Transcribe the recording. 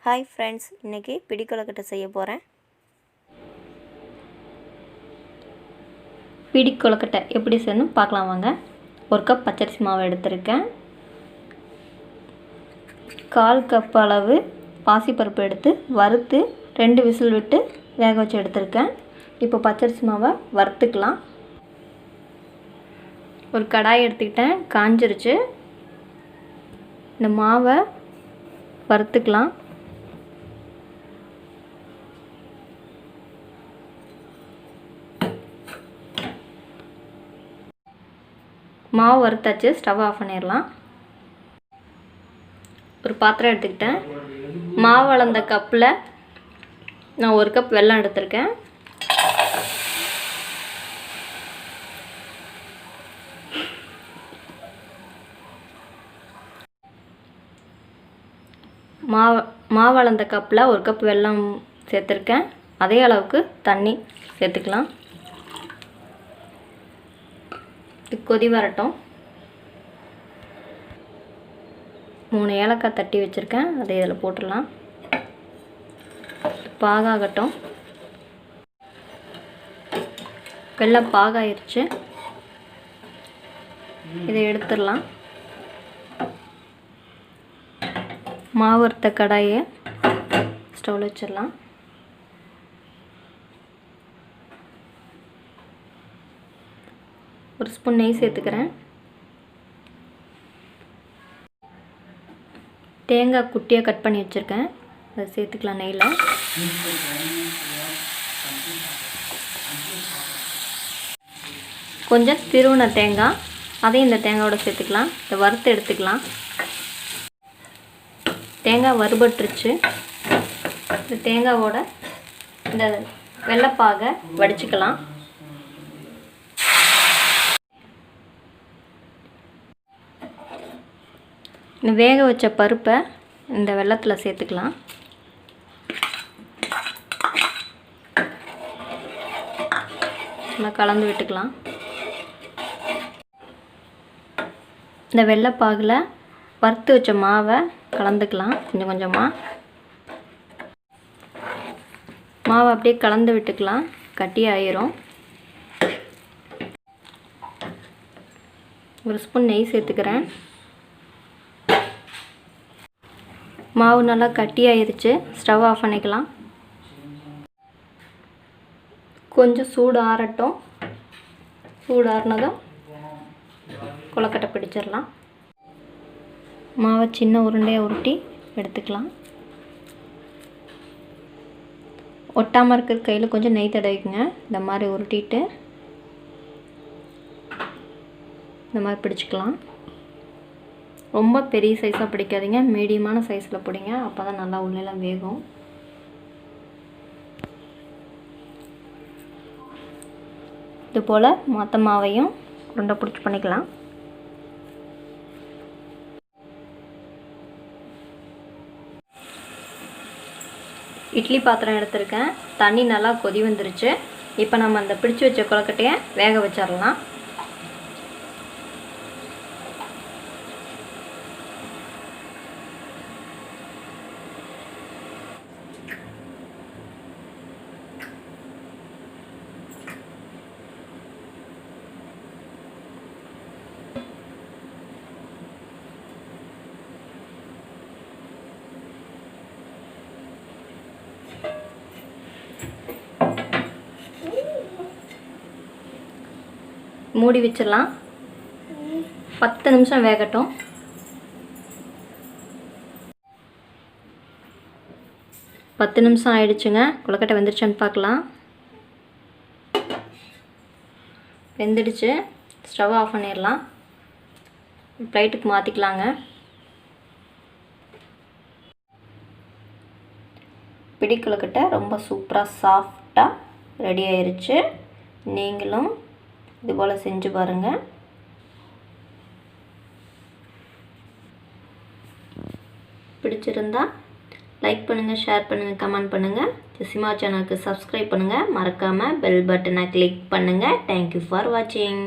Hi friends, இன்றைக்கி பிடி கொழுக்கட்டை செய்ய போகிறேன். பிடி கொழுக்கட்டை எப்படி செய்யணும் பார்க்கலாம் வாங்க. 1 கப் பச்சரிசி மாவு எடுத்திருக்கேன். 1/4 கப் அளவு பாசிப்பருப்பு எடுத்து வறுத்து 2 விசில் விட்டு வேக வச்சு எடுத்திருக்கேன். இப்போ பச்சரிசி மாவை வறுத்துக்கலாம். ஒரு கடாய் எடுத்துக்கிட்டேன், காஞ்சிருச்சு. இந்த மாவை வறுத்துக்கலாம். மாவு வறுத்தாச்சு, ஸ்டவ் ஆஃப் பண்ணிடலாம். ஒரு பாத்திரம் எடுத்துக்கிட்டேன். மாவு அளந்த கப்பில் நான் 1 கப் வெல்லம் எடுத்திருக்கேன். மாவு அளந்த கப்பில் 1 கப் வெல்லம் சேர்த்துருக்கேன். அதே அளவுக்கு தண்ணி சேர்த்துக்கலாம். கொதி வரட்டும். 3 ஏலக்காய் தட்டி வச்சுருக்கேன், அதை இதில் போட்டுடலாம். பாகாகட்டும். வெல்லம் பாகாயிருச்சு, இதை எடுத்துடலாம். மாவு வறுத்த கடாயை ஸ்டவ்வில் வச்சிடலாம். ஒரு ஸ்பூன் நெய் சேர்த்துக்கிறேன். தேங்காய் குட்டியாக கட் பண்ணி வச்சுருக்கேன், அதை சேர்த்துக்கலாம் நெய்யில். கொஞ்சம் திருவுன தேங்காய், அதையும் இந்த தேங்காயோட சேர்த்துக்கலாம். இதை வறுத்து எடுத்துக்கலாம். தேங்காய் வறுபட்டுருச்சு. இந்த தேங்காவோட இந்த வெள்ளைப்பாகை வடிச்சுக்கலாம். வேக வச்ச பருப்பை இந்த வெல்லத்தில் சேர்த்துக்கலாம். நல்லா கலந்து விட்டுக்கலாம். இந்த வெள்ளைப்பாகில் வறுத்து வச்ச மாவை கலந்துக்கலாம். கொஞ்சம் கொஞ்சமாக மாவை அப்படியே கலந்து விட்டுக்கலாம், கட்டி ஆயிரும். ஒரு ஸ்பூன் நெய் சேர்த்துக்கிறேன். மாவு நல்லா கட்டி ஆயிருச்சு, ஸ்டவ் ஆஃப் பண்ணிக்கலாம். கொஞ்சம் சூடு ஆறட்டும். சூடு ஆறினதும் கொழுக்கட்டை பிடிச்சிடலாம். மாவை சின்ன உருண்டையாக உருட்டி எடுத்துக்கலாம். ஒட்டாமல் இருக்கிற கையில் கொஞ்சம் நெய் தடவிக்குங்க. இந்த மாதிரி உருட்டிட்டு இந்த மாதிரி பிடிச்சிக்கலாம். ரொம்ப பெரிய சைஸாக பிடிக்காதீங்க, மீடியமான சைஸில் பிடிங்க, அப்போ தான் நல்லா உள்ளெல்லாம் வேகும். இது போல் மொத்த மாவையும் உருண்டை பிடிச்சி பண்ணிக்கலாம். இட்லி பாத்திரம் எடுத்திருக்கேன். தண்ணி நல்லா கொதி வந்துருச்சு. இப்போ நம்ம அந்த பிடிச்சி வச்ச கொழுக்கட்டையை வேக வச்சிடலாம். மூடி வச்சிடலாம். 10 நிமிஷம் வேகட்டும். பத்து நிமிஷம் ஆயிடுச்சுங்க. கொழுக்கட்டை வெந்துருச்சான்னு பார்க்கலாம். வெந்துடுச்சு. ஸ்டவ் ஆஃப் பண்ணிடலாம். பிளேட்டுக்கு மாற்றிக்கலாங்க. பிடி கொழுக்கட்டை ரொம்ப சூப்பராக சாஃப்டாக ரெடி ஆயிருச்சு. நீங்களும் இது போல் செஞ்சு பாருங்கள். பிடிச்சிருந்தா லைக் பண்ணுங்கள், ஷேர் பண்ணுங்கள், கமெண்ட் பண்ணுங்கள். சிமா சேனலுக்கு சப்ஸ்கிரைப் பண்ணுங்கள். மறக்காமல் பெல் பட்டனை கிளிக் பண்ணுங்கள். தேங்க்யூ ஃபார் வாட்சிங்.